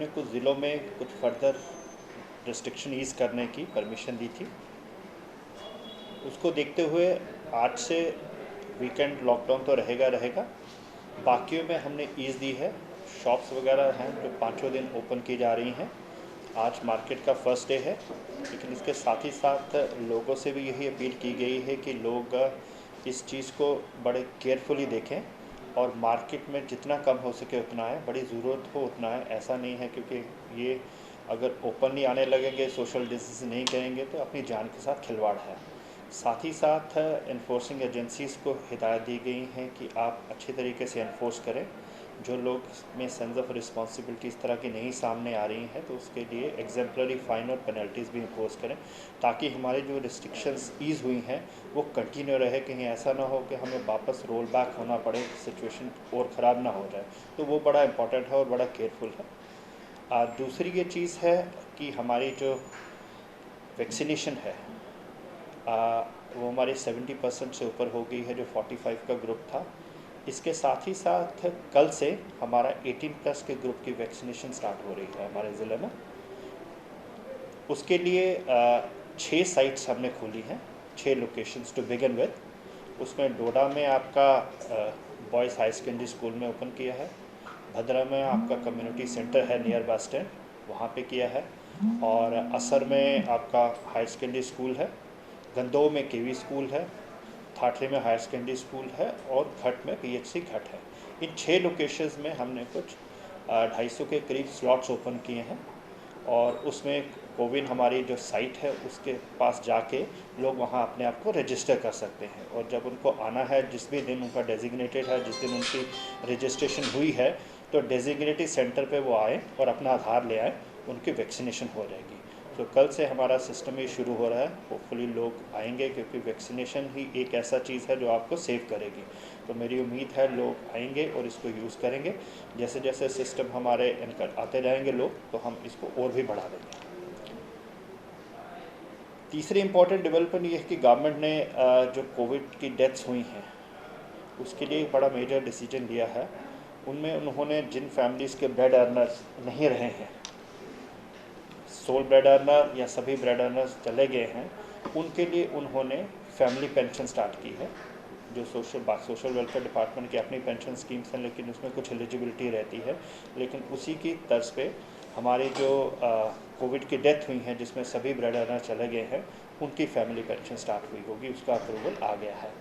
कुछ ज़िलों में कुछ फर्दर रिस्ट्रिक्शन ईज़ करने की परमिशन दी थी। उसको देखते हुए आज से वीकेंड लॉकडाउन तो रहेगा। बाकियों में हमने ईज़ दी है। शॉप्स वगैरह हैं जो पाँचों दिन ओपन की जा रही हैं। आज मार्केट का फर्स्ट डे है, लेकिन इसके साथ ही साथ लोगों से भी यही अपील की गई है कि लोग इस चीज़ को बड़े केयरफुली देखें और मार्केट में जितना कम हो सके उतना है, बड़ी ज़रूरत हो उतना है। ऐसा नहीं है क्योंकि ये अगर ओपनली आने लगेंगे, सोशल डिस्टेंस नहीं करेंगे तो अपनी जान के साथ खिलवाड़ है। साथ ही साथ इन्फोर्सिंग एजेंसीज़ को हिदायत दी गई हैं कि आप अच्छे तरीके से इन्फोर्स करें। जो लोग में सेंस ऑफ रिस्पॉन्सिबिलिटी इस तरह की नहीं सामने आ रही हैं तो उसके लिए एग्जाम्पलरी फ़ाइन और पेनल्टीज़ भी इम्पोज करें, ताकि हमारी जो रिस्ट्रिक्शंस ईज़ हुई हैं वो कंटिन्यू रहे। कहीं ऐसा ना हो कि हमें वापस रोल बैक होना पड़े, सिचुएशन और ख़राब ना हो जाए। तो वो बड़ा इम्पॉर्टेंट है और बड़ा केयरफुल है। दूसरी ये चीज़ है कि हमारी जो वैक्सीनेशन है वो हमारी 70% से ऊपर हो गई है, जो 45 का ग्रुप था। इसके साथ ही साथ कल से हमारा 18+ के ग्रुप की वैक्सीनेशन स्टार्ट हो रही है हमारे ज़िले में। उसके लिए 6 साइट्स हमने खोली हैं, 6 लोकेशंस टू बिगिन विद। उसमें डोडा में आपका बॉयज़ हाई सेकेंडरी स्कूल में ओपन किया है, भद्रा में आपका कम्युनिटी सेंटर है नियर बस स्टैंड, वहाँ पे किया है, और असर में आपका हाई सेकेंडरी स्कूल है, गंदोह में केवी स्कूल है, थाटली में हायर सेकेंडरी स्कूल है और घट में पीएचसी घट है। इन 6 लोकेशंस में हमने कुछ 250 के करीब स्लॉट्स ओपन किए हैं, और उसमें कोविन हमारी जो साइट है उसके पास जाके लोग वहाँ अपने आप को रजिस्टर कर सकते हैं। और जब उनको आना है, जिस भी दिन उनका डेजिग्नेटेड है, जिस दिन उनकी रजिस्ट्रेशन हुई है, तो डेजिग्नेटेड सेंटर पे वो आए और अपना आधार ले आए, उनकी वैक्सीनेशन हो जाएगी। तो कल से हमारा सिस्टम ही शुरू हो रहा है। होपफुली लोग आएंगे क्योंकि वैक्सीनेशन ही एक ऐसा चीज़ है जो आपको सेव करेगी। तो मेरी उम्मीद है लोग आएंगे और इसको यूज़ करेंगे। जैसे जैसे सिस्टम हमारे इनकर आते जाएंगे लोग, तो हम इसको और भी बढ़ा देंगे। तीसरी इम्पॉर्टेंट डेवलपमेंट ये है कि गवर्नमेंट ने जो कोविड की डेथ्स हुई हैं उसके लिए एक बड़ा मेजर डिसीजन लिया है। उनमें उन्होंने जिन फैमिलीज़ के ब्रेड अर्नर्स नहीं रहे हैं, सोल ब्रेड अर्नर या सभी ब्रेड अर्नर्स चले गए हैं, उनके लिए उन्होंने फैमिली पेंशन स्टार्ट की है, जो सोशल वेलफेयर डिपार्टमेंट की अपनी पेंशन स्कीम्स हैं, लेकिन उसमें कुछ एलिजिबिलिटी रहती है। लेकिन उसी की तर्ज पे हमारी जो कोविड की डेथ हुई हैं जिसमें सभी ब्रेड अर्नर चले गए हैं, उनकी फैमिली पेंशन स्टार्ट हुई होगी, उसका अप्रूवल आ गया है।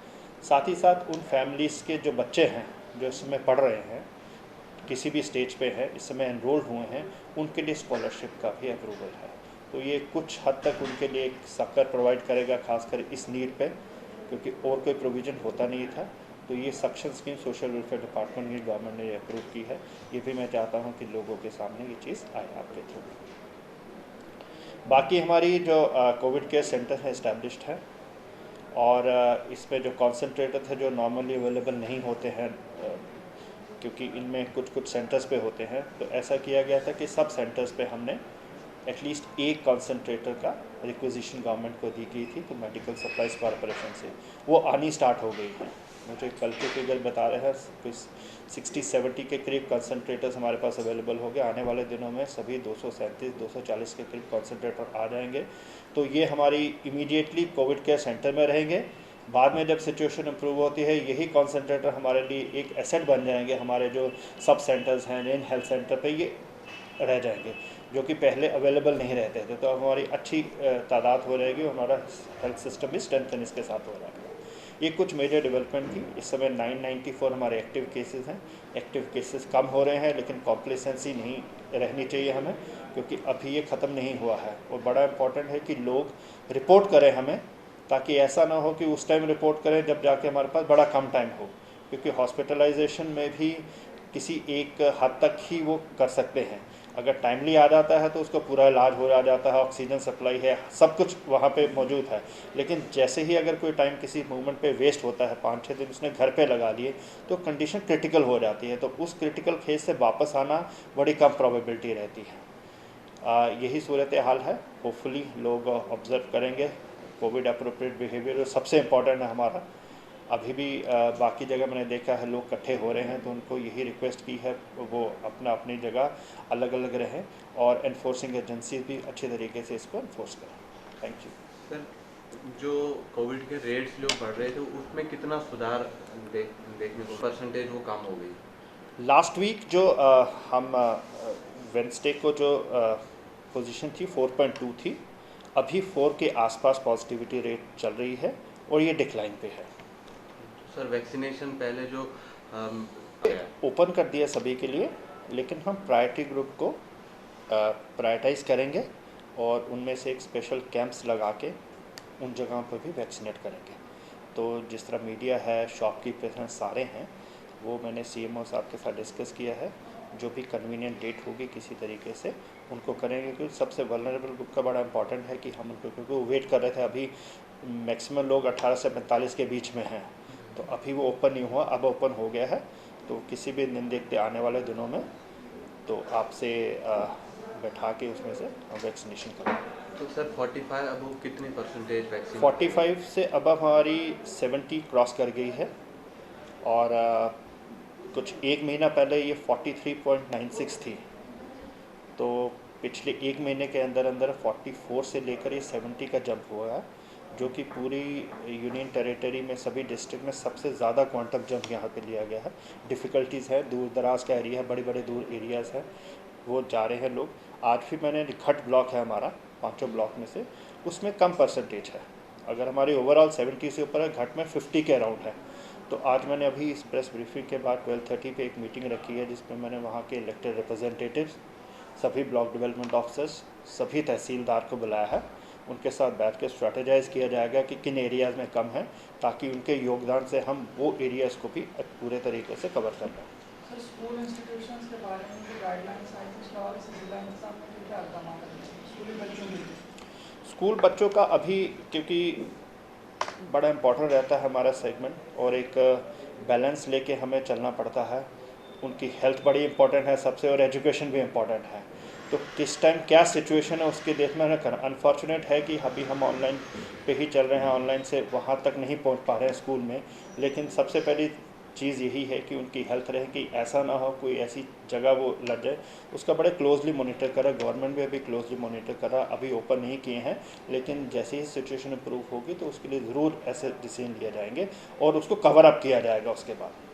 साथ ही साथ उन फैमिलीज़ के जो बच्चे हैं जो इस समय पढ़ रहे हैं, किसी भी स्टेज पे है, इस समय एनरोल्ड हुए हैं, उनके लिए स्कॉलरशिप का भी अप्रूवल है। तो ये कुछ हद तक उनके लिए एक सक्कर प्रोवाइड करेगा, खासकर इस नीड पे, क्योंकि और कोई प्रोविज़न होता नहीं था। तो ये suction scheme social welfare department की गवर्नमेंट ने अप्रूव की है। ये भी मैं चाहता हूँ कि लोगों के सामने ये चीज़ आए आपके थ्रू। बाकी हमारी जो कोविड केयर सेंटर है इस्टेब्लिश्ड है, और इसमें जो कॉन्सनट्रेटर थे जो नॉर्मली अवेलेबल नहीं होते हैं, क्योंकि इनमें कुछ कुछ सेंटर्स पे होते हैं, तो ऐसा किया गया था कि सब सेंटर्स पे हमने एटलीस्ट एक कॉन्सनट्रेटर का रिक्वेजिशन गवर्नमेंट को दी गई थी। तो मेडिकल सप्लाईज कॉरपोरेशन से वो आनी स्टार्ट हो गई है। मुझे कल के फिगर बता रहे हैं कुछ 60-70 के करीब कॉन्सनट्रेटर्स हमारे पास अवेलेबल हो गए। आने वाले दिनों में सभी 237-240 के करीब कॉन्सनट्रेटर आ जाएंगे। तो ये हमारी इमीडिएटली कोविड केयर सेंटर में रहेंगे। बाद में जब सिचुएशन इम्प्रूव होती है, यही कॉन्सनट्रेटर हमारे लिए एक एसेट बन जाएंगे। हमारे जो सब सेंटर्स हैं इन हेल्थ सेंटर पे ये रह जाएंगे, जो कि पहले अवेलेबल नहीं रहते थे। तो हमारी अच्छी तादाद हो रहेगी, हमारा हेल्थ सिस्टम भी स्ट्रेंथन इसके साथ हो रहा है। ये कुछ मेजर डेवलपमेंट थी। इस समय 994 हमारे एक्टिव केसेस हैं। एक्टिव केसेस कम हो रहे हैं, लेकिन कॉम्प्लेसेंसी नहीं रहनी चाहिए हमें, क्योंकि अभी ये ख़त्म नहीं हुआ है। और बड़ा इम्पॉर्टेंट है कि लोग रिपोर्ट करें हमें, ताकि ऐसा ना हो कि उस टाइम रिपोर्ट करें जब जाके हमारे पास बड़ा कम टाइम हो, क्योंकि हॉस्पिटलाइजेशन में भी किसी एक हद तक ही वो कर सकते हैं। अगर टाइमली आ जाता है तो उसका पूरा इलाज हो जाता है, ऑक्सीजन सप्लाई है, सब कुछ वहाँ पे मौजूद है। लेकिन जैसे ही अगर कोई टाइम किसी मूवमेंट पे वेस्ट होता है, 5-6 दिन उसने घर पे लगा लिए, तो कंडीशन क्रिटिकल हो जाती है। तो उस क्रिटिकल फेज से वापस आना बड़ी कम प्रोबेबिलिटी रहती है। यही सूरत हाल है। होपफुली लोग ऑब्ज़र्व करेंगे कोविड अप्रोप्रिएट बिहेवियर, सबसे इम्पॉर्टेंट है हमारा अभी भी बाकी जगह मैंने देखा है लोग इकट्ठे हो रहे हैं, तो उनको यही रिक्वेस्ट की है वो अपना अपनी जगह अलग अलग रहें और एनफोर्सिंग एजेंसी भी अच्छे तरीके से इसको एनफोर्स करें। Thank you. सर, जो कोविड के रेट्स जो बढ़ रहे थे उसमें कितना सुधार देखने को, परसेंटेज वो कम हो गई? लास्ट वीक जो हम वेंसडे को जो पोजीशन थी 4.2 थी, अभी 4 के आसपास पॉजिटिविटी रेट चल रही है और ये डिक्लाइन पे है। सर, वैक्सीनेशन पहले जो ओपन कर दिया सभी के लिए, लेकिन हम प्रायोरिटी ग्रुप को प्रायोरिटाइज करेंगे और उनमें से एक स्पेशल कैंप्स लगा के उन जगहों पर भी वैक्सीनेट करेंगे। तो जिस तरह मीडिया है, शॉपकीपर्स हैं, सारे हैं, वो मैंने सीएमओ साहब के साथ डिस्कस किया है। जो भी कन्वीनियंट डेट होगी किसी तरीके से उनको करेंगे, क्योंकि सबसे वल्नरेबल ग्रुप का बड़ा इंपॉर्टेंट है कि हम उनको, क्योंकि वो वेट कर रहे थे। अभी मैक्सिमम लोग 18 से 45 के बीच में हैं, तो अभी वो ओपन नहीं हुआ, अब ओपन हो गया है। तो किसी भी दिन देखते आने वाले दिनों में तो आपसे बैठा के उसमें से वैक्सीनेशन करेंगे। तो सर 45 अब कितनी परसेंटेज वैक्सीन? 45 से अब हमारी 70 क्रॉस कर गई है और कुछ एक महीना पहले ये 43.96 थी। तो पिछले एक महीने के अंदर अंदर 44 से लेकर ये 70 का जंप हुआ है, जो कि पूरी यूनियन टेरिटरी में सभी डिस्ट्रिक्ट में सबसे ज़्यादा क्वांटम जंप यहाँ पे लिया गया है। डिफ़िकल्टीज़ है, दूर दराज का एरिया है, बड़े बड़े दूर एरियाज़ हैं, वो जा रहे हैं लोग। आज भी मैंने घट ब्लॉक है हमारा 5 ब्लॉक में से, उसमें कम परसेंटेज है। अगर हमारी ओवरऑल 70 से ऊपर है, घट में 50 के अराउंड है। तो आज मैंने अभी इस प्रेस ब्रीफिंग के बाद 12:30 पे एक मीटिंग रखी है, जिसमें मैंने वहाँ के इलेक्टेड रिप्रेजेंटेटिव्स, सभी ब्लॉक डेवलपमेंट ऑफिसर्स, सभी तहसीलदार को बुलाया है। उनके साथ बैठ के स्ट्रेटेजाइज़ किया जाएगा कि किन एरियाज़ में कम है, ताकि उनके योगदान से हम वो एरियाज़ को भी पूरे तरीके से कवर कर लें। सर, स्कूल इंस्टीट्यूशंस के बारे में जो गाइडलाइंस आई थी, उसके हवाले से जिला इंतजाम में क्या इकदाम कर रहे हैं स्कूली बच्चों के लिए? स्कूल बच्चों का अभी, क्योंकि बड़ा इम्पोर्टेंट रहता है हमारा सेगमेंट, और एक बैलेंस लेके हमें चलना पड़ता है। उनकी हेल्थ बड़ी इंपॉर्टेंट है सबसे, और एजुकेशन भी इम्पॉर्टेंट है। तो किस टाइम क्या सिचुएशन है उसके देखना है करना। अनफॉर्चुनेट है कि अभी हम ऑनलाइन पे ही चल रहे हैं, ऑनलाइन से वहाँ तक नहीं पहुँच पा रहे हैं स्कूल में। लेकिन सबसे पहली चीज़ यही है कि उनकी हेल्थ रहे, कि ऐसा ना हो कोई ऐसी जगह वो लग जाए। उसका बड़े क्लोजली मॉनिटर कर रहा है, गवर्नमेंट भी अभी क्लोजली मॉनिटर कर रहा है। अभी ओपन नहीं किए हैं, लेकिन जैसे ही सिचुएशन इम्प्रूव होगी तो उसके लिए ज़रूर ऐसे डिसीजन लिए जाएंगे और उसको कवर अप किया जाएगा उसके बाद।